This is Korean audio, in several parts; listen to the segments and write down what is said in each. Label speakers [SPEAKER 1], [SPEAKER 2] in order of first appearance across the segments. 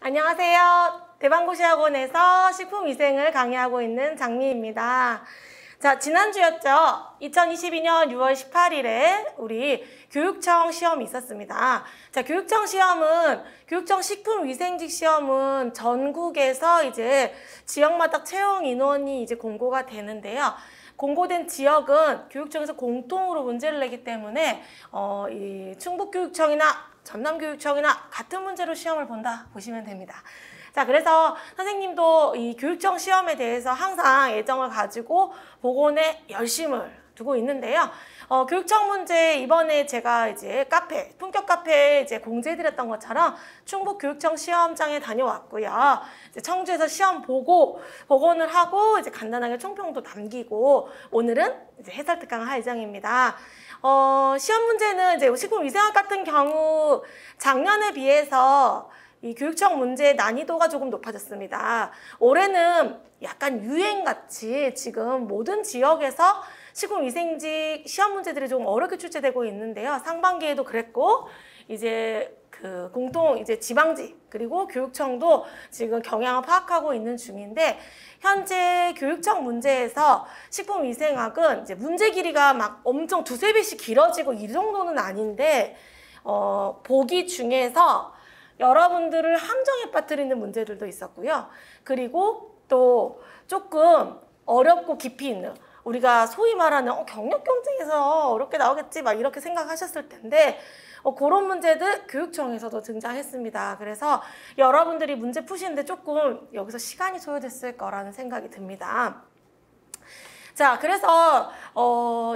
[SPEAKER 1] 안녕하세요. 대방고시학원에서 식품위생을 강의하고 있는 장미입니다. 자, 지난주였죠. 2022년 6월 18일에 우리 교육청 시험이 있었습니다. 자, 교육청 식품위생직 시험은 전국에서 이제 지역마다 채용 인원이 이제 공고가 되는데요. 공고된 지역은 교육청에서 공통으로 문제를 내기 때문에 이 충북교육청이나 전남교육청이나 같은 문제로 시험을 본다 보시면 됩니다. 자, 그래서 선생님도 이 교육청 시험에 대해서 항상 애정을 가지고 복원에 열심을 두고 있는데요. 교육청 문제 이번에 제가 이제 품격 카페에 이제 공지해드렸던 것처럼 충북 교육청 시험장에 다녀왔고요. 이제 청주에서 시험 보고 복원을 하고 이제 간단하게 총평도 남기고 오늘은 이제 해설 특강을 할 예정입니다. 시험 문제는 이제 식품위생학 같은 경우 작년에 비해서 이 교육청 문제의 난이도가 조금 높아졌습니다. 올해는 약간 유행같이 지금 모든 지역에서 식품위생직 시험 문제들이 좀 어렵게 출제되고 있는데요. 상반기에도 그랬고 이제 이제 지방직 그리고 교육청도 지금 경향을 파악하고 있는 중인데 현재 교육청 문제에서 식품위생학은 이제 문제 길이가 막 엄청 두세 배씩 길어지고 이 정도는 아닌데 보기 중에서 여러분들을 함정에 빠뜨리는 문제들도 있었고요. 그리고 또 조금 어렵고 깊이 있는 우리가 소위 말하는 경력 경쟁에서 어렵게 나오겠지 막 이렇게 생각하셨을 텐데 그런 문제들 교육청에서도 등장했습니다. 그래서 여러분들이 문제 푸시는데 조금 여기서 시간이 소요됐을 거라는 생각이 듭니다. 자, 그래서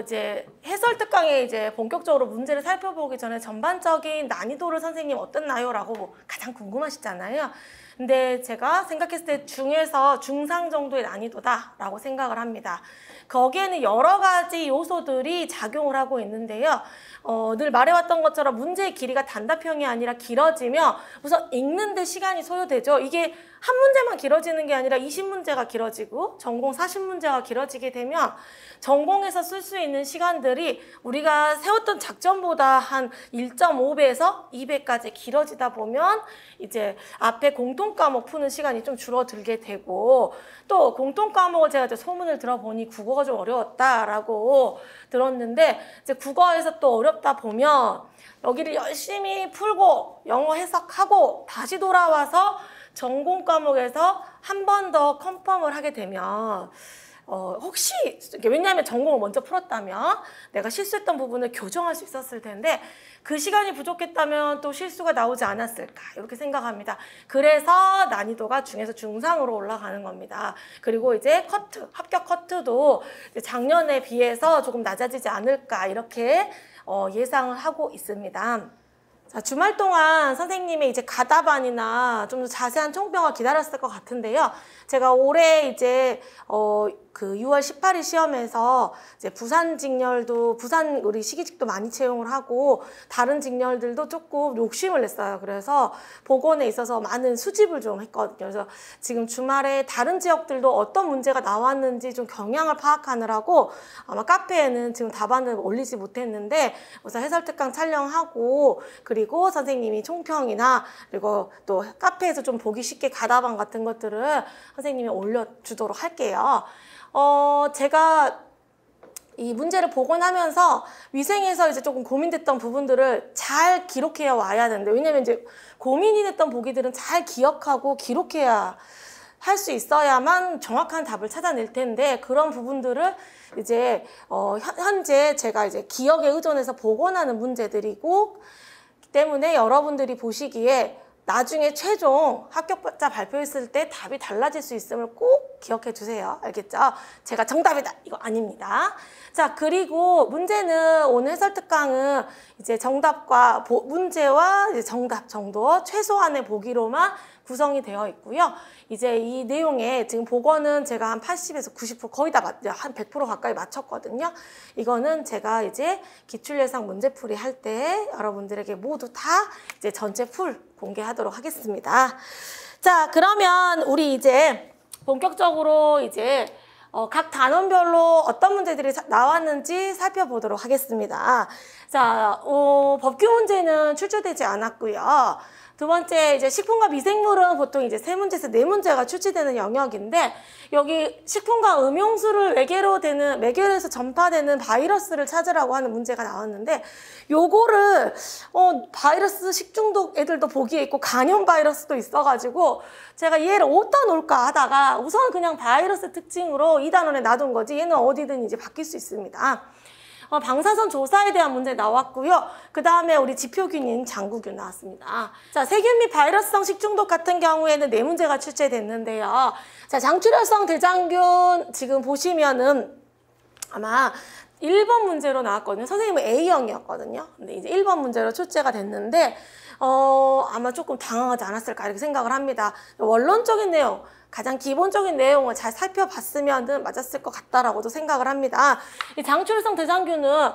[SPEAKER 1] 이제 해설 특강에 이제 본격적으로 문제를 살펴보기 전에 전반적인 난이도를 선생님 어떻나요? 라고 가장 궁금하시잖아요. 근데 제가 생각했을 때 중에서 중상 정도의 난이도다라고 생각을 합니다. 거기에는 여러 가지 요소들이 작용을 하고 있는데요. 늘 말해왔던 것처럼 문제의 길이가 단답형이 아니라 길어지면 우선 읽는데 시간이 소요되죠. 이게 한 문제만 길어지는 게 아니라 20문제가 길어지고 전공 40문제가 길어지게 되면 전공에서 쓸 수 있는 시간들이 우리가 세웠던 작전보다 한 1.5배에서 2배까지 길어지다 보면 이제 앞에 공통과목 푸는 시간이 좀 줄어들게 되고 또 공통과목을 제가 이제 소문을 들어보니 국어가 좀 어려웠다라고 들었는데 이제 국어에서 또 어렵다 보면 여기를 열심히 풀고 영어 해석하고 다시 돌아와서 전공 과목에서 한 번 더 컨펌을 하게 되면 혹시 왜냐하면 전공을 먼저 풀었다면 내가 실수했던 부분을 교정할 수 있었을 텐데 그 시간이 부족했다면 또 실수가 나오지 않았을까 이렇게 생각합니다. 그래서 난이도가 중에서 중상으로 올라가는 겁니다. 그리고 이제 합격 커트도 작년에 비해서 조금 낮아지지 않을까 이렇게 예상을 하고 있습니다. 자, 주말 동안 선생님의 이제 가답안이나 좀 더 자세한 총평을 기다렸을 것 같은데요. 제가 올해 이제 6월 18일 시험에서 이제 부산 우리 시기직도 많이 채용을 하고 다른 직렬들도 조금 욕심을 냈어요. 그래서 복원에 있어서 많은 수집을 좀 했거든요. 그래서 지금 주말에 다른 지역들도 어떤 문제가 나왔는지 좀 경향을 파악하느라고 아마 카페에는 지금 답안을 올리지 못했는데 우선 해설특강 촬영하고 그리고 선생님이 총평이나 그리고 또 카페에서 좀 보기 쉽게 가답안 같은 것들을 선생님이 올려주도록 할게요. 제가 이 문제를 복원하면서 위생에서 이제 조금 고민됐던 부분들을 잘 기록해 와야 되는데 왜냐면 이제 고민이 됐던 보기들은 잘 기억하고 기록해야 할 수 있어야만 정확한 답을 찾아낼 텐데 그런 부분들을 이제 현재 제가 이제 기억에 의존해서 복원하는 문제들이고 때문에 여러분들이 보시기에 나중에 최종 합격자 발표했을 때 답이 달라질 수 있음을 꼭 기억해 주세요. 알겠죠? 제가 정답이다 이거 아닙니다. 자, 그리고 문제는 오늘 해설특강은 이제 정답과 문제와 이제 정답 정도 최소한의 보기로만 구성이 되어 있고요. 이제 이 내용에 지금 복원은 제가 한 80에서 90% 거의 다 한 100% 가까이 맞췄거든요. 이거는 제가 이제 기출예상 문제풀이 할 때 여러분들에게 모두 다 이제 전체 풀 공개하도록 하겠습니다. 자, 그러면 우리 이제 본격적으로 이제 각 단원별로 어떤 문제들이 나왔는지 살펴보도록 하겠습니다. 자, 법규 문제는 출제되지 않았고요. 두 번째 이제 식품과 미생물은 보통 이제 3문제에서 4문제가 출제되는 영역인데 여기 식품과 음용수를 매개로해서 전파되는 바이러스를 찾으라고 하는 문제가 나왔는데 요거를 바이러스 식중독 애들도 보기에 있고 간염 바이러스도 있어가지고 제가 얘를 어디다 놓을까 하다가 우선 그냥 바이러스 특징으로 2단원에 놔둔 거지 얘는 어디든 이제 바뀔 수 있습니다. 방사선 조사에 대한 문제 나왔고요. 그 다음에 우리 지표균인 장구균 나왔습니다. 자, 세균 및 바이러스성 식중독 같은 경우에는 4문제가 출제됐는데요. 자, 장출혈성 대장균 지금 보시면은 아마 1번 문제로 나왔거든요. 선생님은 A형이었거든요. 근데 이제 1번 문제로 출제가 됐는데 아마 조금 당황하지 않았을까 이렇게 생각을 합니다. 원론적인 내용, 가장 기본적인 내용을 잘 살펴봤으면 맞았을 것 같다라고도 생각을 합니다. 이 장출혈성 대장균은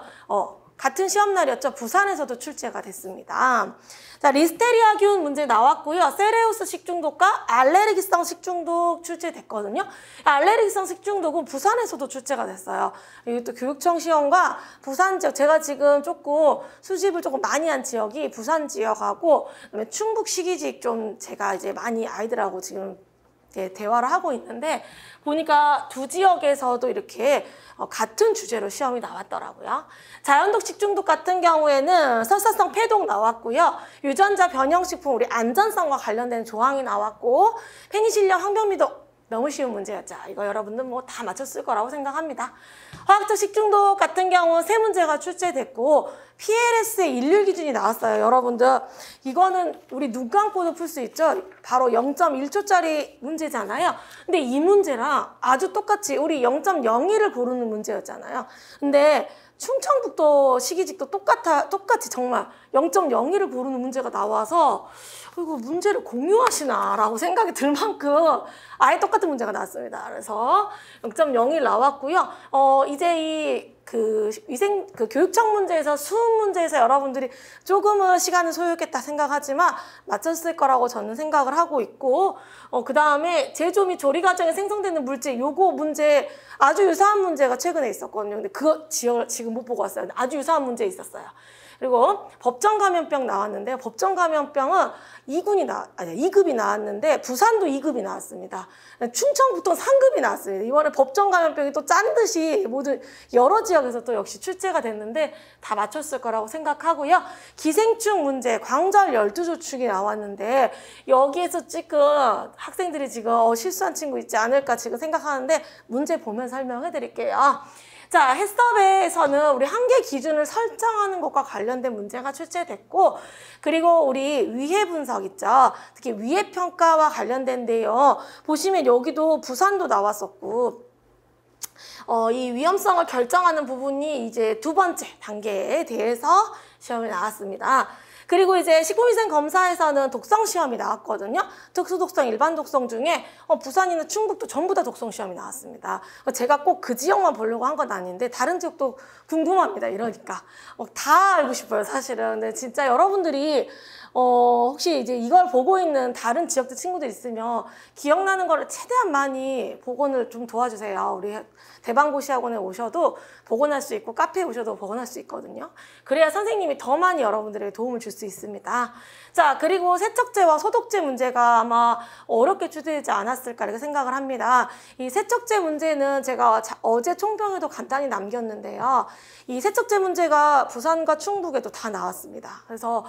[SPEAKER 1] 같은 시험날이었죠. 부산에서도 출제가 됐습니다. 자, 리스테리아균 문제 나왔고요. 세레우스 식중독과 알레르기성 식중독 출제됐거든요. 알레르기성 식중독은 부산에서도 출제가 됐어요. 이것도 교육청 시험과 부산 지역, 제가 지금 조금 수집을 조금 많이 한 지역이 부산 지역하고 그다음에 충북 시기직 좀 제가 이제 많이 아이들하고 지금 대화를 하고 있는데 보니까 두 지역에서도 이렇게 같은 주제로 시험이 나왔더라고요. 자연독 식중독 같은 경우에는 설사성 폐독 나왔고요. 유전자 변형식품 우리 안전성과 관련된 조항이 나왔고 페니실린 황병미도 너무 쉬운 문제였죠. 이거 여러분들 뭐 다 맞췄을 거라고 생각합니다. 화학적 식중독 같은 경우 3문제가 출제됐고 PLS의 일률 기준이 나왔어요. 여러분들 이거는 우리 눈 감고도 풀 수 있죠. 바로 0.1초짜리 문제잖아요. 근데 이 문제랑 아주 똑같이 우리 0.01을 고르는 문제였잖아요. 근데 충청북도 시기직도 똑같이 정말 0.01을 고르는 문제가 나와서 이거 문제를 공유하시나라고 생각이 들 만큼 아예 똑같은 문제가 나왔습니다. 그래서 0.01 나왔고요. 이제 교육청 문제에서 수능 문제에서 여러분들이 조금은 시간을 소요했겠다 생각하지만 맞췄을 거라고 저는 생각을 하고 있고 그 다음에 제조 및 조리 과정에 생성되는 물질 요거 문제 아주 유사한 문제가 최근에 있었거든요. 근데 그거 지역을 지금 못 보고 왔어요. 아주 유사한 문제 있었어요. 그리고 법정 감염병 나왔는데 법정 감염병은 2급이 나왔는데 부산도 2급이 나왔습니다. 충청북도 3급이 나왔습니다. 이번에 법정 감염병이 또 짠 듯이 모든 여러 지역에서 또 역시 출제가 됐는데 다 맞췄을 거라고 생각하고요. 기생충 문제, 광절 12조축이 나왔는데 여기에서 지금 학생들이 지금 실수한 친구 있지 않을까 지금 생각하는데 문제 보면 설명해 드릴게요. 자, 해썹에서는 우리 한계 기준을 설정하는 것과 관련된 문제가 출제됐고 그리고 우리 위해 분석 있죠. 특히 위해 평가와 관련된데요. 보시면 여기도 부산도 나왔었고 이 위험성을 결정하는 부분이 이제 2번째 단계에 대해서 시험이 나왔습니다. 그리고 이제 식품위생검사에서는 독성 시험이 나왔거든요. 특수독성, 일반 독성 중에 부산이나 충북도 전부 다 독성 시험이 나왔습니다. 제가 꼭 그 지역만 보려고 한 건 아닌데 다른 지역도 궁금합니다. 이러니까 다 알고 싶어요, 사실은. 근데 진짜 여러분들이 혹시 이제 이걸 보고 있는 다른 지역들 친구들 있으면 기억나는 거를 최대한 많이 복원을 좀 도와주세요. 우리 대방고시 학원에 오셔도 복원할 수 있고 카페에 오셔도 복원할 수 있거든요. 그래야 선생님이 더 많이 여러분들에게 도움을 줄 수 있습니다. 자, 그리고 세척제와 소독제 문제가 아마 어렵게 출제되지 않았을까 이렇게 생각을 합니다. 이 세척제 문제는 제가 어제 총평에도 간단히 남겼는데요. 이 세척제 문제가 부산과 충북에도 다 나왔습니다. 그래서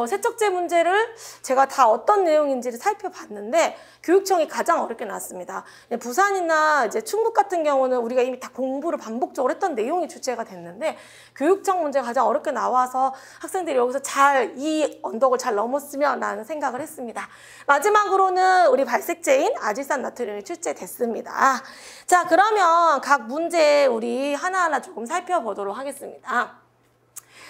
[SPEAKER 1] 세척제 문제를 제가 다 어떤 내용인지를 살펴봤는데 교육청이 가장 어렵게 나왔습니다. 부산이나 이제 충북 같은 경우는 우리가 이미 다 공부를 반복적으로 했던 내용이 출제가 됐는데 교육청 문제가 가장 어렵게 나와서 학생들이 여기서 잘 이 언덕을 잘 넘었으면 라는 생각을 했습니다. 마지막으로는 우리 발색제인 아질산 나트륨이 출제됐습니다. 자, 그러면 각 문제 우리 하나하나 조금 살펴보도록 하겠습니다.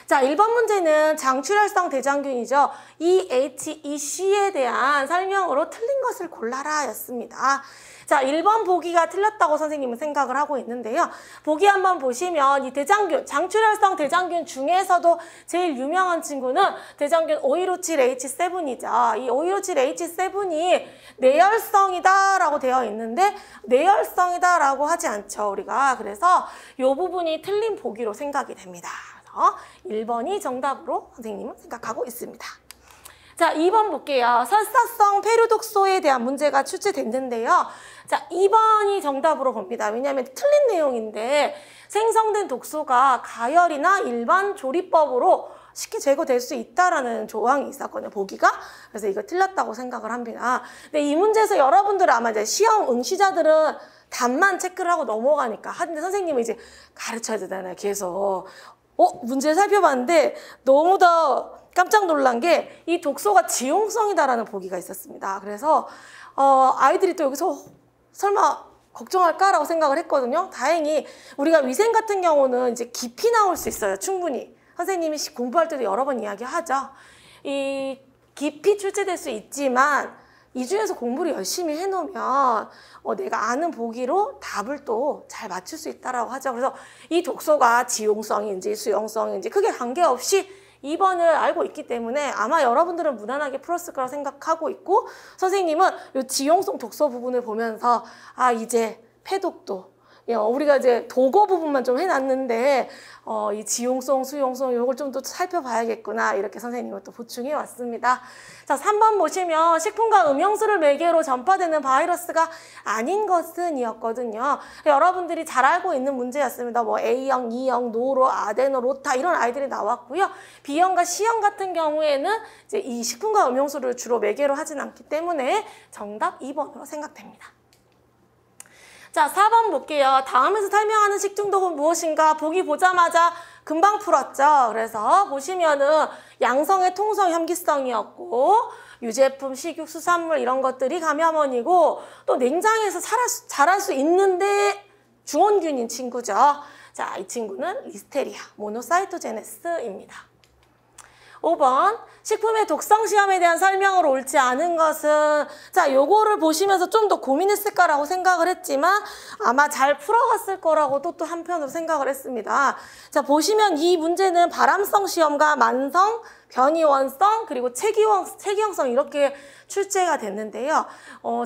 [SPEAKER 1] 자, 1번 문제는 장출혈성 대장균이죠. EHEC에 대한 설명으로 틀린 것을 골라라 였습니다. 자, 1번 보기가 틀렸다고 선생님은 생각을 하고 있는데요. 보기 한번 보시면 이 대장균, 장출혈성 대장균 중에서도 제일 유명한 친구는 대장균 5157H7이죠. 이 5157H7이 내열성이다 라고 되어 있는데 내열성이다 라고 하지 않죠, 우리가. 그래서 이 부분이 틀린 보기로 생각이 됩니다. 1번이 정답으로 선생님은 생각하고 있습니다. 자, 2번 볼게요. 설사성 폐류독소에 대한 문제가 출제됐는데요. 자, 2번이 정답으로 봅니다. 왜냐하면 틀린 내용인데 생성된 독소가 가열이나 일반 조리법으로 쉽게 제거될 수 있다라는 조항이 있었거든요, 보기가. 그래서 이거 틀렸다고 생각을 합니다. 근데 이 문제에서 여러분들은 아마 이제 시험 응시자들은 답만 체크를 하고 넘어가니까. 하는데 선생님은 이제 가르쳐야 되잖아요, 계속. 문제 살펴봤는데 너무 더 깜짝 놀란 게 이 독소가 지용성이다라는 보기가 있었습니다. 그래서 아이들이 또 여기서 설마 걱정할까라고 생각을 했거든요. 다행히 우리가 위생 같은 경우는 이제 깊이 나올 수 있어요, 충분히. 선생님이 공부할 때도 여러 번 이야기하죠. 이 깊이 출제될 수 있지만 이 중에서 공부를 열심히 해놓으면 내가 아는 보기로 답을 또 잘 맞출 수 있다라고 하죠. 그래서 이 독소가 지용성인지 수용성인지 크게 관계없이 2번을 알고 있기 때문에 아마 여러분들은 무난하게 풀었을 거라 생각하고 있고, 선생님은 이 지용성 독소 부분을 보면서 이제 폐독도 우리가 이제 도거 부분만 좀 해놨는데 이 지용성, 수용성 이걸 좀 더 살펴봐야겠구나, 이렇게 선생님은 또 보충해 왔습니다. 자, 3번 보시면 식품과 음용수를 매개로 전파되는 바이러스가 아닌 것은 이었거든요. 여러분들이 잘 알고 있는 문제였습니다. 뭐 A형, E형, 노로, 아데노, 로타 이런 아이들이 나왔고요. B형과 C형 같은 경우에는 이제 이 식품과 음용수를 주로 매개로 하진 않기 때문에 정답 2번으로 생각됩니다. 자, 4번 볼게요. 다음에서 설명하는 식중독은 무엇인가? 보기 보자마자 금방 풀었죠. 그래서 보시면은 양성의 통성 혐기성이었고, 유제품, 식육, 수산물 이런 것들이 감염원이고, 또 냉장에서 자랄 수 있는데 중원균인 친구죠. 자, 이 친구는 리스테리아, 모노사이토제네스입니다. 5번, 식품의 독성 시험에 대한 설명으로 옳지 않은 것은, 자, 요거를 보시면서 좀 더 고민했을까라고 생각을 했지만 아마 잘 풀어갔을 거라고도 또 한편으로 생각을 했습니다. 자, 보시면 이 문제는 발암성 시험과 만성, 변이원성, 그리고 체기형성 이렇게 출제가 됐는데요.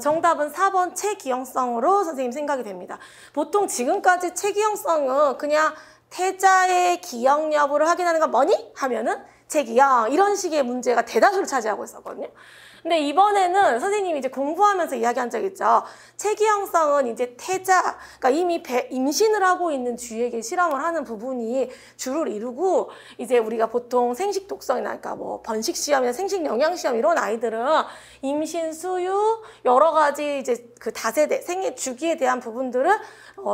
[SPEAKER 1] 정답은 4번 체기형성으로 선생님 생각이 됩니다. 보통 지금까지 체기형성은 그냥 태자의 기억 여부를 확인하는 건 뭐니? 하면은 체기형, 이런 식의 문제가 대다수를 차지하고 있었거든요. 근데 이번에는 선생님이 이제 공부하면서 이야기한 적 있죠. 체기형성은 이제 태자, 그러니까 이미 임신을 하고 있는 쥐에게 실험을 하는 부분이 주를 이루고, 이제 우리가 보통 생식 독성이나, 그러니까 뭐 번식 시험이나 생식 영양 시험 이런 아이들은 임신, 수유, 여러 가지 이제 그 다세대, 생애 주기에 대한 부분들을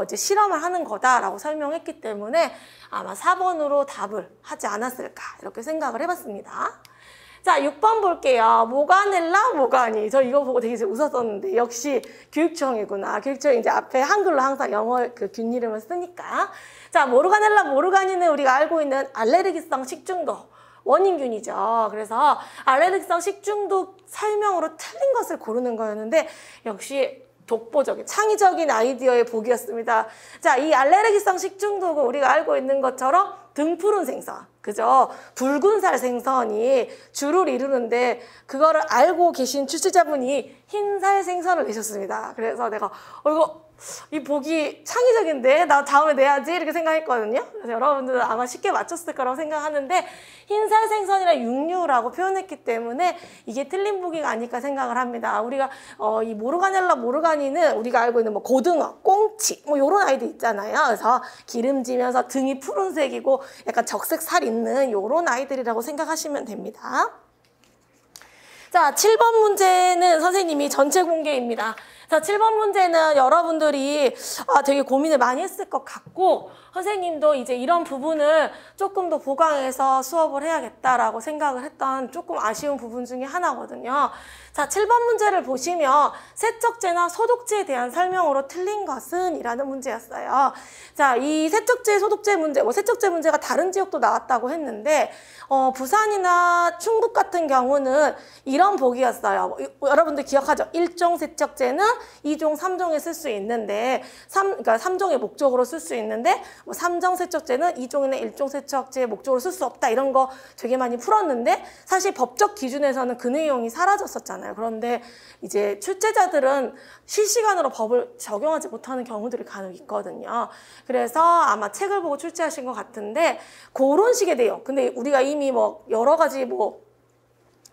[SPEAKER 1] 이제 실험을 하는 거다라고 설명했기 때문에 아마 4번으로 답을 하지 않았을까, 이렇게 생각을 해봤습니다. 자, 6번 볼게요. 모가넬라, 모가니. 저 이거 보고 되게 웃었었는데 역시 교육청이구나. 교육청이 이제 앞에 한글로 항상 영어 그 균 이름을 쓰니까. 자, 모르가넬라, 모르가니는 우리가 알고 있는 알레르기성 식중독 원인균이죠. 그래서 알레르기성 식중독 설명으로 틀린 것을 고르는 거였는데 역시 독보적인, 창의적인 아이디어의 보기였습니다. 자, 이 알레르기성 식중독은 우리가 알고 있는 것처럼 등푸른 생선, 그죠? 붉은살 생선이 주를 이루는데 그거를 알고 계신 출제자분이 흰살 생선을 내셨습니다. 그래서 내가 이거 이 보기 창의적인데 나 다음에 내야지 이렇게 생각했거든요. 그래서 여러분들은 아마 쉽게 맞췄을 거라고 생각하는데 흰살 생선이라 육류라고 표현했기 때문에 이게 틀린 보기가 아닐까 생각을 합니다. 우리가 이 모르가넬라 모르가니는 우리가 알고 있는 뭐 고등어, 꽁치 뭐 이런 아이들 있잖아요. 그래서 기름지면서 등이 푸른색이고 약간 적색 살 있는 이런 아이들이라고 생각하시면 됩니다. 자, 7번 문제는 선생님이 전체 공개입니다. 자, 7번 문제는 여러분들이 되게 고민을 많이 했을 것 같고, 선생님도 이제 이런 부분을 조금 더 보강해서 수업을 해야겠다라고 생각을 했던 조금 아쉬운 부분 중에 하나거든요. 자, 7번 문제를 보시면 세척제나 소독제에 대한 설명으로 틀린 것은 이라는 문제였어요. 자, 이 세척제, 소독제 문제, 세척제 문제가 다른 지역도 나왔다고 했는데 부산이나 충북 같은 경우는 이런 보기였어요. 여러분들 기억하죠? 1종 세척제는 2종, 3종에 쓸 수 있는데 그러니까 3종의 목적으로 쓸 수 있는데 3종 세척제는 2종이나 1종 세척제의 목적으로 쓸 수 없다, 이런 거 되게 많이 풀었는데 사실 법적 기준에서는 그 내용이 사라졌었잖아요. 그런데 이제 출제자들은 실시간으로 법을 적용하지 못하는 경우들이 간혹 있거든요. 그래서 아마 책을 보고 출제하신 것 같은데 그런 식의 내용, 근데 우리가 이미 뭐 여러 가지 뭐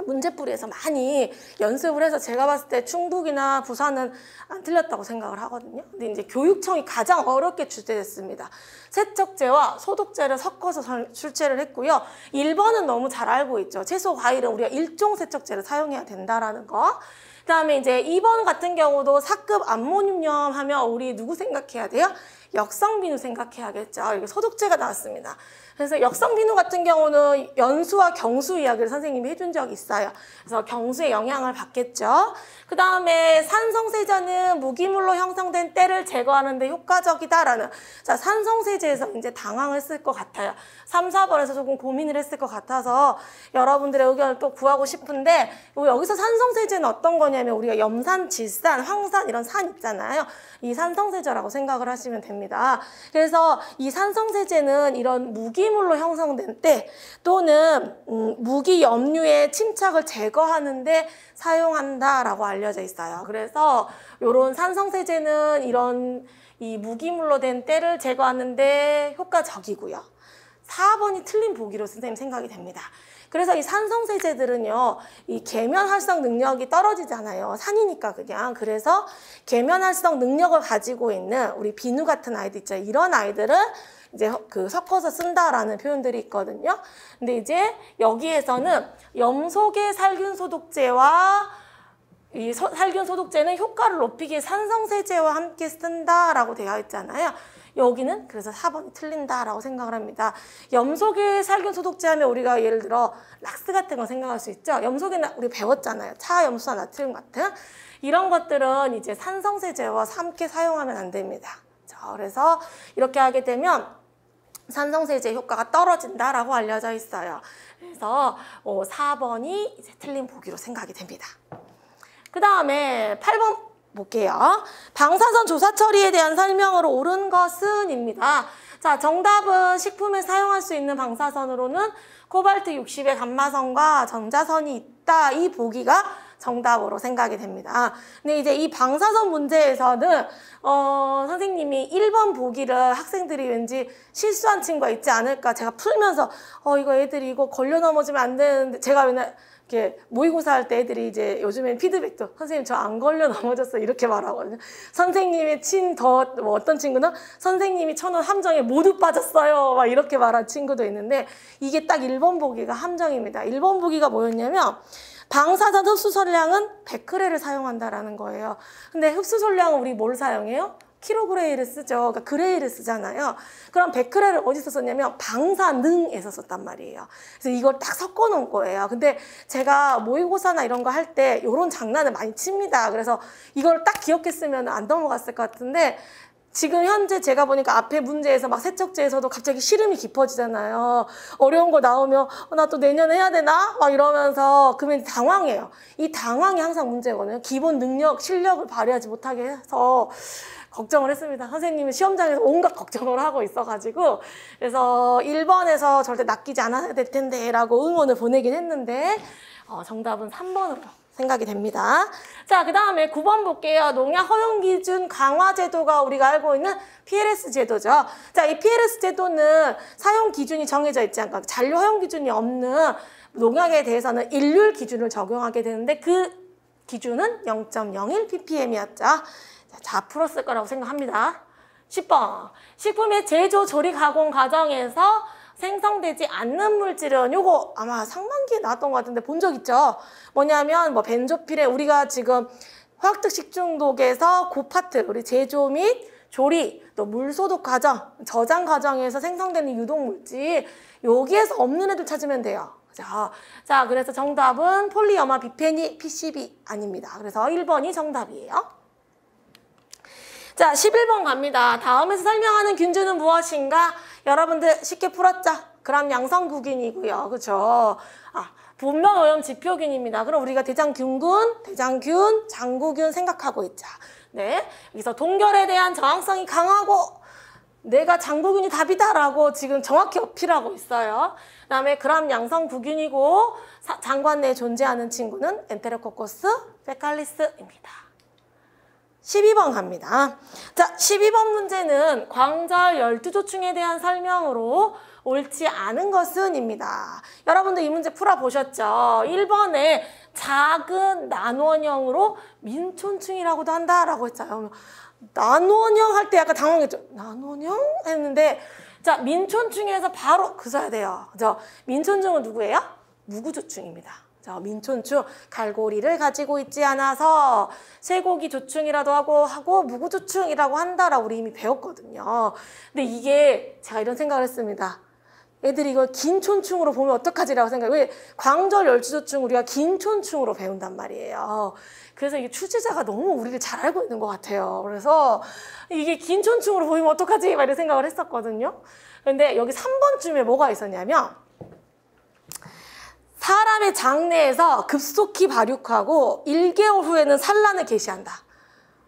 [SPEAKER 1] 문제풀이에서 많이 연습을 해서 제가 봤을 때 충북이나 부산은 안 틀렸다고 생각을 하거든요. 근데 이제 교육청이 가장 어렵게 출제됐습니다. 세척제와 소독제를 섞어서 출제를 했고요. 1번은 너무 잘 알고 있죠. 채소, 과일은 우리가 일종 세척제를 사용해야 된다라는 거. 그 다음에 이제 2번 같은 경우도 4급 암모늄염 하면 우리 누구 생각해야 돼요? 역성비누 생각해야겠죠. 이게 소독제가 나왔습니다. 그래서 역성비누 같은 경우는 연수와 경수 이야기를 선생님이 해준 적이 있어요. 그래서 경수의 영향을 받겠죠. 그 다음에 산성세제는 무기물로 형성된 때를 제거하는 데 효과적이다라는, 자, 산성세제에서 이제 당황했을 것 같아요. 3, 4번에서 조금 고민을 했을 것 같아서 여러분들의 의견을 또 구하고 싶은데, 여기서 산성세제는 어떤 거냐면 우리가 염산, 질산, 황산 이런 산 있잖아요. 이 산성세제라고 생각을 하시면 됩니다. 그래서 이 산성세제는 이런 무기물로 형성된 때 또는 무기 염류의 침착을 제거하는 데 사용한다라고 알려져 있어요. 그래서 이런 산성세제는 이런 이 무기물로 된 때를 제거하는 데 효과적이고요. 4번이 틀린 보기로 선생님 생각이 됩니다. 그래서 이 산성세제들은요, 이 계면 활성 능력이 떨어지잖아요. 산이니까 그냥. 그래서 계면 활성 능력을 가지고 있는 우리 비누 같은 아이들 있죠. 이런 아이들은 이제 섞어서 쓴다라는 표현들이 있거든요. 근데 이제 여기에서는 염소계 살균 소독제와 이 살균 소독제는 효과를 높이기 위해 산성세제와 함께 쓴다라고 되어 있잖아요. 여기는 그래서 4번이 틀린다라고 생각을 합니다. 염소계 살균 소독제 하면 우리가 예를 들어 락스 같은 거 생각할 수 있죠. 염소계는 우리 배웠잖아요. 차염수와 나트륨 같은 이런 것들은 이제 산성세제와 함께 사용하면 안 됩니다. 자, 그래서 이렇게 하게 되면 산성세제 효과가 떨어진다라고 알려져 있어요. 그래서 4번이 이제 틀린 보기로 생각이 됩니다. 그 다음에 8번 볼게요. 방사선 조사 처리에 대한 설명으로 옳은 것은 입니다. 자, 정답은 식품에 사용할 수 있는 방사선으로는 코발트 60의 감마선과 전자선이 있다. 이 보기가 정답으로 생각이 됩니다. 근데 이제 이 방사선 문제에서는 선생님이 1번 보기를 학생들이 왠지 실수한 친구가 있지 않을까. 제가 풀면서 이거 애들이 이거 걸려 넘어지면 안 되는데, 제가 맨날 이렇게 모의고사 할 때 애들이 이제 요즘엔 피드백도 선생님 저 안 걸려 넘어졌어 이렇게 말하거든요. 선생님이 뭐 어떤 친구는 선생님이 쳐놓은 함정에 모두 빠졌어요 막 이렇게 말한 친구도 있는데, 이게 딱 1번 보기가 함정입니다. 1번 보기가 뭐였냐면 방사선 흡수설량은 100g를 사용한다라는 거예요. 근데 흡수설량은 우리 뭘 사용해요? 킬로그레이를 쓰죠. 그러니까 그레이를 쓰잖아요. 그럼 100g를 어디서 썼냐면 방사능에서 썼단 말이에요. 그래서 이걸 딱 섞어 놓은 거예요. 근데 제가 모의고사나 이런 거 할 때 이런 장난을 많이 칩니다. 그래서 이걸 딱 기억했으면 안 넘어갔을 것 같은데, 지금 현재 제가 보니까 앞에 문제에서 막 세척제에서도 갑자기 시름이 깊어지잖아요. 어려운 거 나오면 나 또 내년에 해야 되나? 막 이러면서 그러면 당황해요. 이 당황이 항상 문제거든요. 기본 능력, 실력을 발휘하지 못하게 해서 걱정을 했습니다. 선생님은 시험장에서 온갖 걱정을 하고 있어가지고, 그래서 1번에서 절대 낚이지 않아야 될 텐데 라고 응원을 보내긴 했는데 정답은 3번으로 생각이 됩니다. 자, 그 다음에 9번 볼게요. 농약 허용 기준 강화 제도가 우리가 알고 있는 PLS 제도죠. 자, 이 PLS 제도는 사용 기준이 정해져 있지 않고 잔류 허용 기준이 없는 농약에 대해서는 일률 기준을 적용하게 되는데, 그 기준은 0.01 ppm이었죠. 자, 풀었을 거라고 생각합니다. 10번. 식품의 제조, 조리, 가공 과정에서 생성되지 않는 물질은, 요거 아마 상반기에 나왔던 것 같은데 본 적 있죠? 뭐냐면 뭐 벤조필에 우리가 지금 화학특식 중독에서 그 파트, 우리 제조 및 조리, 또 물소독 과정, 저장 과정에서 생성되는 유독물질, 여기에서 없는 애들 찾으면 돼요. 자, 그래서 정답은 폴리어마 비페니 PCB 아닙니다. 그래서 1번이 정답이에요. 자, 11번 갑니다. 다음에서 설명하는 균주는 무엇인가? 여러분들 쉽게 풀었죠? 그람 양성구균이고요. 그렇죠? 분명 오염 지표균입니다. 그럼 우리가 대장균군, 대장균, 장구균 생각하고 있자. 네. 여기서 동결에 대한 저항성이 강하고 내가 장구균이 답이다라고 지금 정확히 어필하고 있어요. 그 다음에 그람 양성구균이고 장관 내에 존재하는 친구는 엔테로코커스 페칼리스입니다. 12번 갑니다. 자, 12번 문제는 광절 12조충에 대한 설명으로 옳지 않은 것은입니다. 여러분들 이 문제 풀어보셨죠? 1번에 작은 난원형으로 민촌충이라고도 한다라고 했잖아요. 난원형 할 때 약간 당황했죠. 난원형? 했는데 자, 민촌충에서 바로 그 써야 돼요. 그죠? 민촌충은 누구예요? 무구조충입니다. 자, 민촌충, 갈고리를 가지고 있지 않아서 쇠고기 조충이라도 하고 무구조충이라고 한다라고 우리 이미 배웠거든요. 근데 이게 제가 이런 생각을 했습니다. 애들이 이걸 긴촌충으로 보면 어떡하지라고 생각해요. 왜 광절 열주조충 우리가 긴촌충으로 배운단 말이에요. 그래서 이게 출제자가 너무 우리를 잘 알고 있는 것 같아요. 그래서 이게 긴촌충으로 보이면 어떡하지? 막 이런 생각을 했었거든요. 근데 여기 3번쯤에 뭐가 있었냐면 사람의 장내에서 급속히 발육하고 1개월 후에는 산란을 개시한다.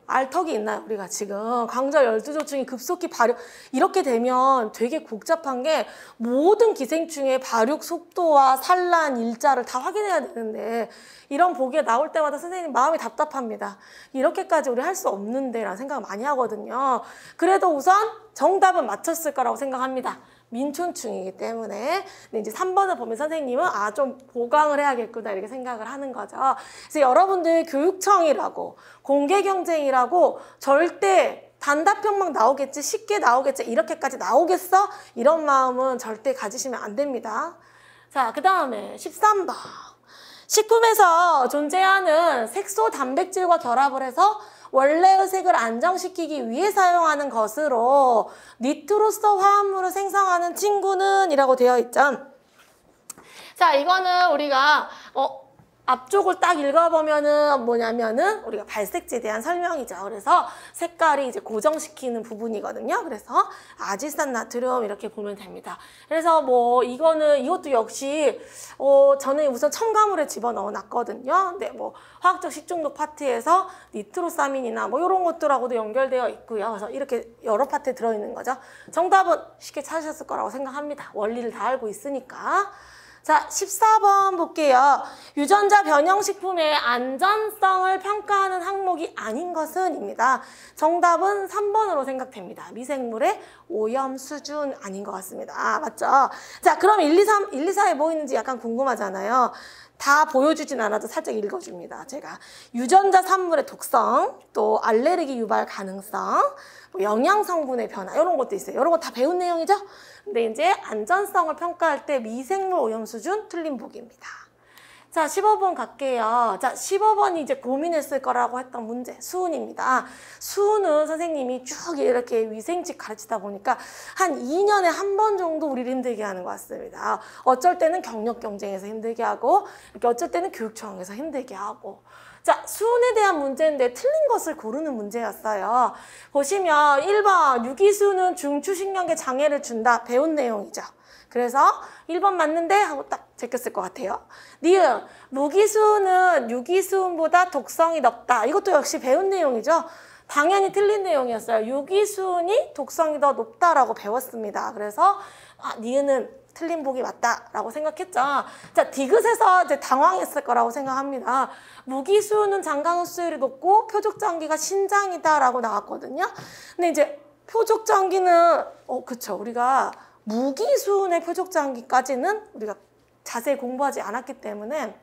[SPEAKER 1] 알턱이 있나요? 우리가 지금 광절 열두조충이 급속히 발육, 이렇게 되면 되게 복잡한 게 모든 기생충의 발육 속도와 산란 일자를 다 확인해야 되는데 이런 보기가 나올 때마다 선생님 마음이 답답합니다. 이렇게까지 우리 할 수 없는데 라는 생각을 많이 하거든요. 그래도 우선 정답은 맞췄을 거라고 생각합니다. 민촌충이기 때문에. 근데 이제 3번을 보면 선생님은 좀 보강을 해야겠구나 이렇게 생각을 하는 거죠. 그래서 여러분들 교육청이라고 공개경쟁이라고 절대 단답형만 나오겠지, 쉽게 나오겠지, 이렇게까지 나오겠어? 이런 마음은 절대 가지시면 안 됩니다. 자, 그 다음에 13번. 식품에서 존재하는 색소 단백질과 결합을 해서 원래의 색을 안정시키기 위해 사용하는 것으로 니트로서 화합물을 생성하는 친구는 이라고 되어 있죠. 자, 이거는 우리가 앞쪽을 딱 읽어보면은 뭐냐면은 우리가 발색제에 대한 설명이죠. 그래서 색깔이 이제 고정시키는 부분이거든요. 그래서 아지산 나트륨 이렇게 보면 됩니다. 그래서 뭐 이것도 역시 저는 우선 첨가물에 집어넣어 놨거든요. 근데 뭐 화학적 식중독 파트에서 니트로사민이나 뭐 이런 것들하고도 연결되어 있고요. 그래서 이렇게 여러 파트에 들어있는 거죠. 정답은 쉽게 찾으셨을 거라고 생각합니다. 원리를 다 알고 있으니까. 자, 14번 볼게요. 유전자 변형식품의 안전성을 평가하는 항목이 아닌 것은 입니다. 정답은 3번으로 생각됩니다. 미생물의 오염 수준 아닌 것 같습니다. 맞죠? 자, 그럼 1, 2, 4에 뭐 있는지 약간 궁금하잖아요. 다 보여주진 않아도 살짝 읽어줍니다. 제가 유전자 산물의 독성, 또 알레르기 유발 가능성, 영양 성분의 변화 이런 것도 있어요. 이런 거 다 배운 내용이죠? 근데 이제 안전성을 평가할 때 미생물 오염 수준 틀린 보기입니다. 자, 15번 갈게요. 자, 15번이 이제 고민했을 거라고 했던 문제, 수은입니다. 수은은 선생님이 쭉 이렇게 위생직 가르치다 보니까 한 2년에 한 번 정도 우리를 힘들게 하는 것 같습니다. 어쩔 때는 경력 경쟁에서 힘들게 하고, 이렇게 어쩔 때는 교육청에서 힘들게 하고. 자, 수은에 대한 문제인데 틀린 것을 고르는 문제였어요. 보시면 1번, 유기수는 중추신경계 장애를 준다. 배운 내용이죠. 그래서 1번 맞는데 하고 딱 제꼈을 것 같아요. 니은, 무기수는 유기수은보다 독성이 높다. 이것도 역시 배운 내용이죠. 당연히 틀린 내용이었어요. 유기수은이 독성이 더 높다라고 배웠습니다. 그래서 니은은 틀린 보기 맞다라고 생각했죠. 자, 디귿에서 이제 당황했을 거라고 생각합니다. 무기수은은 장강은 수율이 높고 표적장기가 신장이다라고 나왔거든요. 근데 이제 표적장기는 그쵸, 우리가 무기수은의 표적장기까지는 우리가 자세히 공부하지 않았기 때문에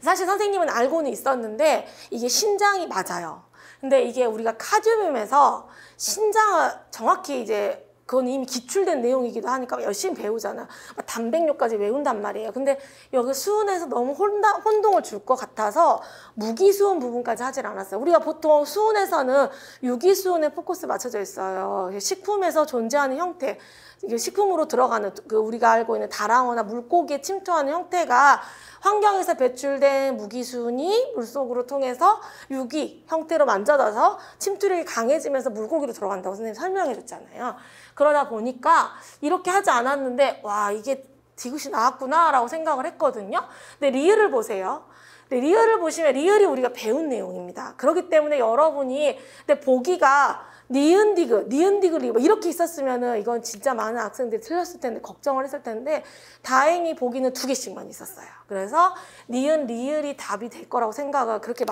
[SPEAKER 1] 사실 선생님은 알고는 있었는데 이게 신장이 맞아요. 근데 이게 우리가 카드뮴에서 신장을 정확히 이제 그건 이미 기출된 내용이기도 하니까 열심히 배우잖아. 단백뇨까지 외운단 말이에요. 근데 여기 수은에서 너무 혼동을 줄 것 같아서 무기수은 부분까지 하질 않았어요. 우리가 보통 수은에서는 유기수은에 포커스 맞춰져 있어요. 식품에서 존재하는 형태, 이게 식품으로 들어가는 우리가 알고 있는 다랑어나 물고기에 침투하는 형태가 환경에서 배출된 무기수은이 물속으로 통해서 유기 형태로 만져져서 침투력이 강해지면서 물고기로 들어간다고 선생님이 설명해 줬잖아요. 그러다 보니까 이렇게 하지 않았는데 와, 이게 디귿이 나왔구나 라고 생각을 했거든요. 근데 리을을 보세요. 근데 리을을 보시면 리을이 우리가 배운 내용입니다. 그렇기 때문에 여러분이 근데 보기가 니은 디귿, 뭐 이렇게 있었으면은 이건 진짜 많은 학생들이 틀렸을 텐데 걱정을 했을 텐데 다행히 보기는 2개씩만 있었어요. 그래서 니은 리을이 답이 될 거라고 생각을 그렇게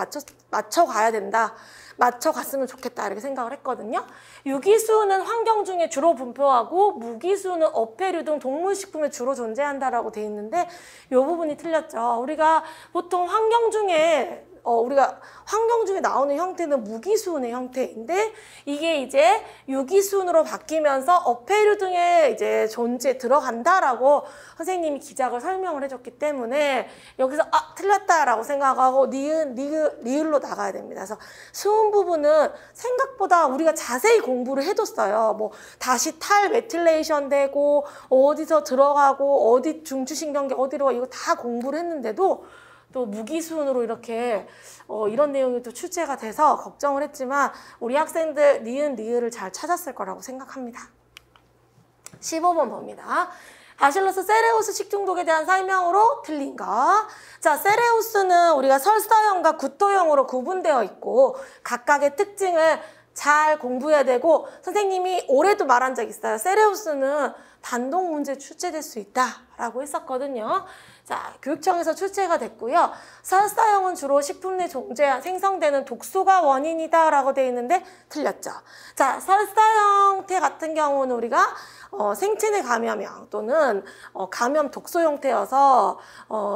[SPEAKER 1] 맞춰가야 된다. 맞춰갔으면 좋겠다 이렇게 생각을 했거든요. 유기수는 환경 중에 주로 분포하고 무기수는 어패류 등 동물식품에 주로 존재한다라고 돼 있는데 이 부분이 틀렸죠. 우리가 보통 환경 중에 나오는 형태는 무기수은의 형태인데 이게 이제 유기수은으로 바뀌면서 어패류 등에 이제 존재 들어간다라고 선생님이 기작을 설명을 해줬기 때문에 여기서 틀렸다라고 생각하고 니은, 리을로 나가야 됩니다. 그래서 수은 부분은 생각보다 우리가 자세히 공부를 해뒀어요. 뭐 다시 탈 메틸레이션 되고 어디서 들어가고 어디 중추신경계 어디로 가 이거 다 공부를 했는데도 또 무기수은으로 이렇게 이런 내용이 또 출제가 돼서 걱정을 했지만 우리 학생들 니은, 리을을 잘 찾았을 거라고 생각합니다. 15번 봅니다. 바실러스 세레우스 식중독에 대한 설명으로 틀린 거. 자, 세레우스는 우리가 설사형과 구토형으로 구분되어 있고 각각의 특징을 잘 공부해야 되고 선생님이 올해도 말한 적 있어요. 세레우스는 단독 문제 출제될 수 있다라고 했었거든요. 자, 교육청에서 출제가 됐고요. 설사형은 주로 식품 내 생성되는 독소가 원인이다라고 되어 있는데 틀렸죠. 자, 설사 형태 같은 경우는 우리가 생체 내 감염형 또는 감염 독소 형태여서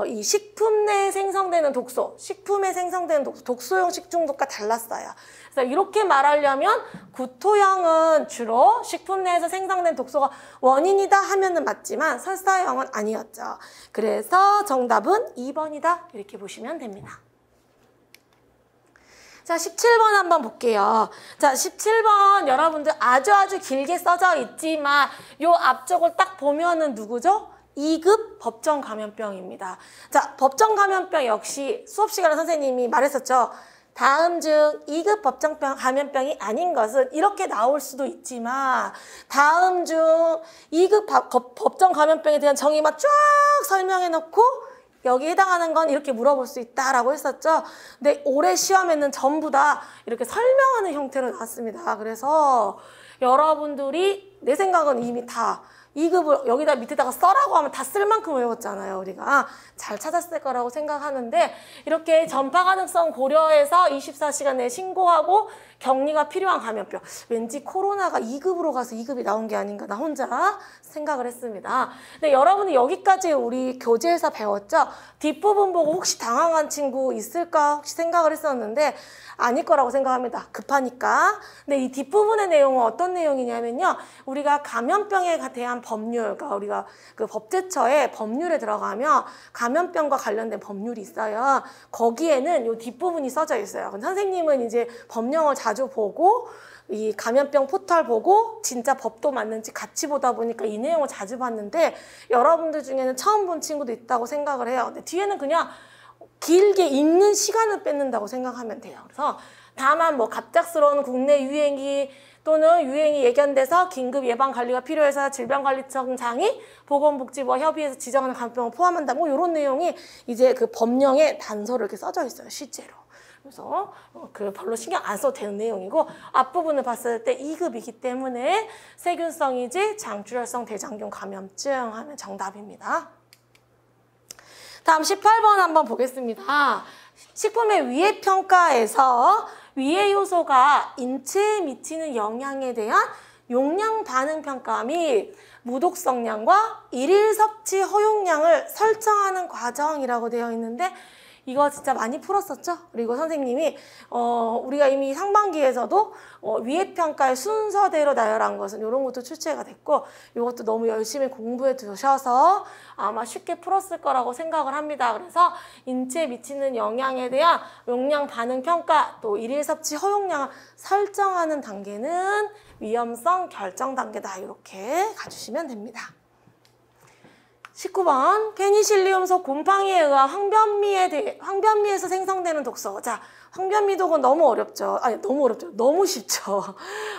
[SPEAKER 1] 이 식품 내에 생성되는 독소, 식품에 생성되는 독소형 식중독과 달랐어요. 그래서 이렇게 말하려면 구토형은 주로 식품 내에서 생성된 독소가 원인이다 하면은 맞지만 설사형은 아니었죠. 그래서 정답은 2번이다 이렇게 보시면 됩니다. 자, 17번 한번 볼게요. 자, 17번 여러분들 아주 길게 써져 있지만 요 앞쪽을 딱 보면은 누구죠? 2급 법정 감염병입니다. 자, 법정 감염병 역시 수업 시간에 선생님이 말했었죠. 다음 중 2급 법정 감염병이 아닌 것은 이렇게 나올 수도 있지만 다음 중 2급 법정 감염병에 대한 정의만 쫙 설명해 놓고 여기 해당하는 건 이렇게 물어볼 수 있다라고 했었죠. 근데 올해 시험에는 전부 다 이렇게 설명하는 형태로 나왔습니다. 그래서 여러분들이 내 생각은 이미 다 2급을 여기다 밑에다가 써라고 하면 다 쓸 만큼 외웠잖아요. 우리가 잘 찾았을 거라고 생각하는데 이렇게 전파 가능성 고려해서 24시간 내에 신고하고 격리가 필요한 감염병. 왠지 코로나가 2급으로 가서 2급이 나온 게 아닌가 나 혼자 생각을 했습니다. 근데 여러분이 여기까지 우리 교재에서 배웠죠? 뒷부분 보고 혹시 당황한 친구 있을까 혹시 생각을 했었는데 아닐 거라고 생각합니다. 급하니까. 근데 이 뒷부분의 내용은 어떤 내용이냐면요. 우리가 감염병에 대한 법률, 그러니까 우리가 그 법제처에 법률에 들어가면 감염병과 관련된 법률이 있어요. 거기에는 이 뒷부분이 써져 있어요. 선생님은 이제 법령을 자주 보고 이 감염병 포털 보고 진짜 법도 맞는지 같이 보다 보니까 이 내용을 자주 봤는데 여러분들 중에는 처음 본 친구도 있다고 생각을 해요. 근데 뒤에는 그냥 길게 읽는 시간을 뺏는다고 생각하면 돼요. 그래서 다만 뭐 갑작스러운 국내 유행이 또는 유행이 예견돼서 긴급 예방 관리가 필요해서 질병관리청장이 보건복지부와 협의해서 지정하는 감염병을 포함한다. 뭐 이런 내용이 이제 그 법령에 단서로 이렇게 써져 있어요. 실제로. 그래서 그 별로 신경 안 써도 되는 내용이고 앞부분을 봤을 때 2급이기 때문에 세균성이지 장출혈성 대장균 감염증 하면 정답입니다. 다음 18번 한번 보겠습니다. 식품의 위해 평가에서 위해 요소가 인체에 미치는 영향에 대한 용량 반응 평가 및 무독성량과 일일 섭취 허용량을 설정하는 과정이라고 되어 있는데 이거 진짜 많이 풀었었죠? 그리고 선생님이 우리가 이미 상반기에서도 위해 평가의 순서대로 나열한 것은 이런 것도 출제가 됐고 이것도 너무 열심히 공부해 두셔서 아마 쉽게 풀었을 거라고 생각을 합니다. 그래서 인체에 미치는 영향에 대한 용량 반응 평가 또 일일 섭취 허용량을 설정하는 단계는 위험성 결정 단계다 이렇게 가주시면 됩니다. 19번 페니실리움속 곰팡이에 의한 황변미에서 생성되는 독소. 자, 황변미독은 너무 어렵죠. 아니 너무 어렵죠. 너무 쉽죠.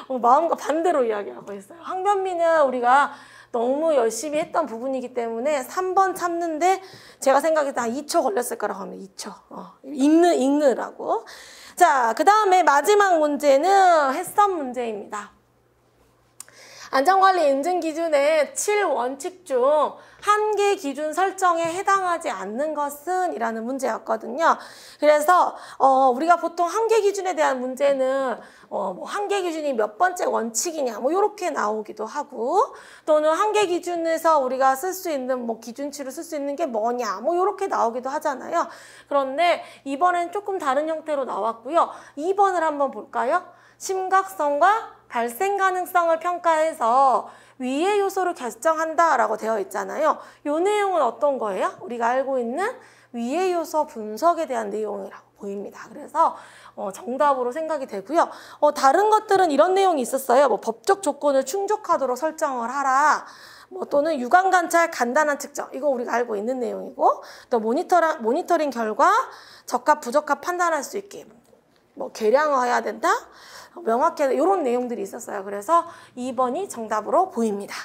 [SPEAKER 1] 마음과 반대로 이야기하고 있어요. 황변미는 우리가 너무 열심히 했던 부분이기 때문에 3번 참는데 제가 생각했을 때 한 2초 걸렸을 거라고 합니다. 2초. 읽느라고. 자, 그 다음에 마지막 문제는 해썹 문제입니다. 안전관리 인증 기준의 7원칙 중 한 개 기준 설정에 해당하지 않는 것은? 이라는 문제였거든요. 그래서 우리가 보통 한 개 기준에 대한 문제는 뭐 한 개 기준이 몇 번째 원칙이냐 뭐 이렇게 나오기도 하고, 또는 한 개 기준에서 우리가 쓸 수 있는 뭐 기준치로 쓸 수 있는 게 뭐냐 뭐 이렇게 나오기도 하잖아요. 그런데 이번엔 조금 다른 형태로 나왔고요. 2번을 한번 볼까요? 심각성과 발생 가능성을 평가해서 위의 요소를 결정한다라고 되어 있잖아요. 이 내용은 어떤 거예요? 우리가 알고 있는 위의 요소 분석에 대한 내용이라고 보입니다. 그래서 정답으로 생각이 되고요. 다른 것들은 이런 내용이 있었어요. 뭐 법적 조건을 충족하도록 설정을 하라. 뭐 또는 유관 관찰 간단한 측정. 이거 우리가 알고 있는 내용이고, 또 모니터링 결과 적합 부적합 판단할 수 있게 뭐 계량화해야 된다. 명확해 이런 내용들이 있었어요. 그래서 2번이 정답으로 보입니다.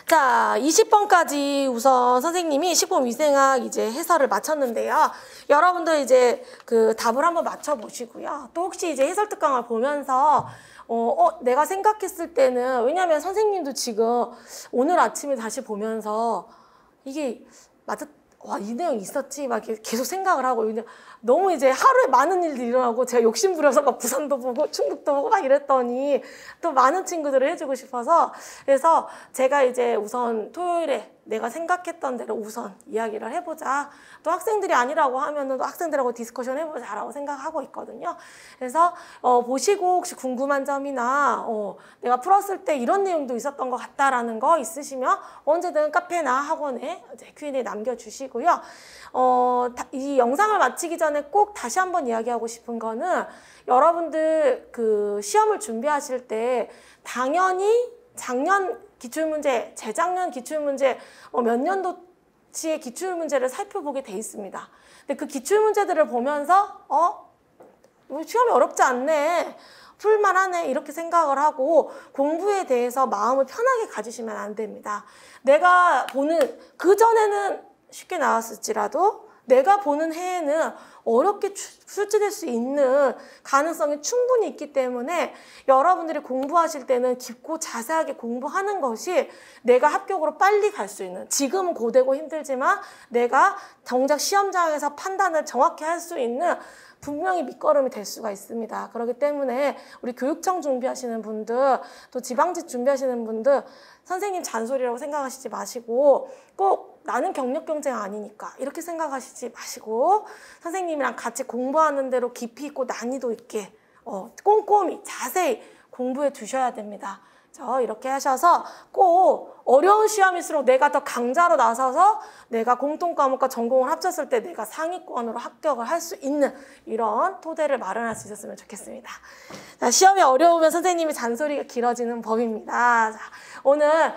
[SPEAKER 1] 자, 20번까지 우선 선생님이 식품위생학 이제 해설을 마쳤는데요. 여러분들 이제 그 답을 한번 맞춰보시고요. 또 혹시 이제 해설 특강을 보면서 내가 생각했을 때는, 왜냐면 선생님도 지금 오늘 아침에 다시 보면서 이게 맞아, 와, 이 내용 있었지 막 계속 생각을 하고, 너무 이제 하루에 많은 일들이 일어나고 제가 욕심부려서 막 부산도 보고 충북도 보고 막 이랬더니 또 많은 친구들을 해주고 싶어서, 그래서 제가 이제 우선 토요일에 내가 생각했던 대로 우선 이야기를 해보자. 또 학생들이 아니라고 하면은 또 학생들하고 디스커션 해보자라고 생각하고 있거든요. 그래서 보시고 혹시 궁금한 점이나 내가 풀었을 때 이런 내용도 있었던 것 같다라는 거 있으시면 언제든 카페나 학원에 이제 Q&A 남겨주시고요. 이 영상을 마치기 전에 꼭 다시 한번 이야기하고 싶은 거는, 여러분들 그 시험을 준비하실 때 당연히 작년 기출문제, 재작년 기출문제, 몇 년도치의 기출문제를 살펴보게 돼 있습니다. 근데 그 기출문제들을 보면서 시험이 어렵지 않네, 풀만하네 이렇게 생각을 하고 공부에 대해서 마음을 편하게 가지시면 안 됩니다. 내가 보는 그전에는 쉽게 나왔을지라도 내가 보는 해에는 어렵게 출제될 수 있는 가능성이 충분히 있기 때문에 여러분들이 공부하실 때는 깊고 자세하게 공부하는 것이 내가 합격으로 빨리 갈 수 있는, 지금은 고되고 힘들지만 내가 정작 시험장에서 판단을 정확히 할 수 있는 분명히 밑거름이 될 수가 있습니다. 그렇기 때문에 우리 교육청 준비하시는 분들, 또 지방직 준비하시는 분들, 선생님 잔소리라고 생각하시지 마시고 꼭 나는 경력 경쟁 아니니까 이렇게 생각하시지 마시고 선생님이랑 같이 공부하는 대로 깊이 있고 난이도 있게 꼼꼼히 자세히 공부해 두셔야 됩니다. 이렇게 하셔서 꼭 어려운 시험일수록 내가 더 강자로 나서서 내가 공통과목과 전공을 합쳤을 때 내가 상위권으로 합격을 할 수 있는 이런 토대를 마련할 수 있었으면 좋겠습니다. 자, 시험이 어려우면 선생님이 잔소리가 길어지는 법입니다. 자, 오늘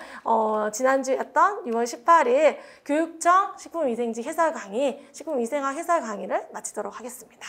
[SPEAKER 1] 지난주였던 6월 18일 교육청 식품위생직 해설 강의, 식품위생학 해설 강의를 마치도록 하겠습니다.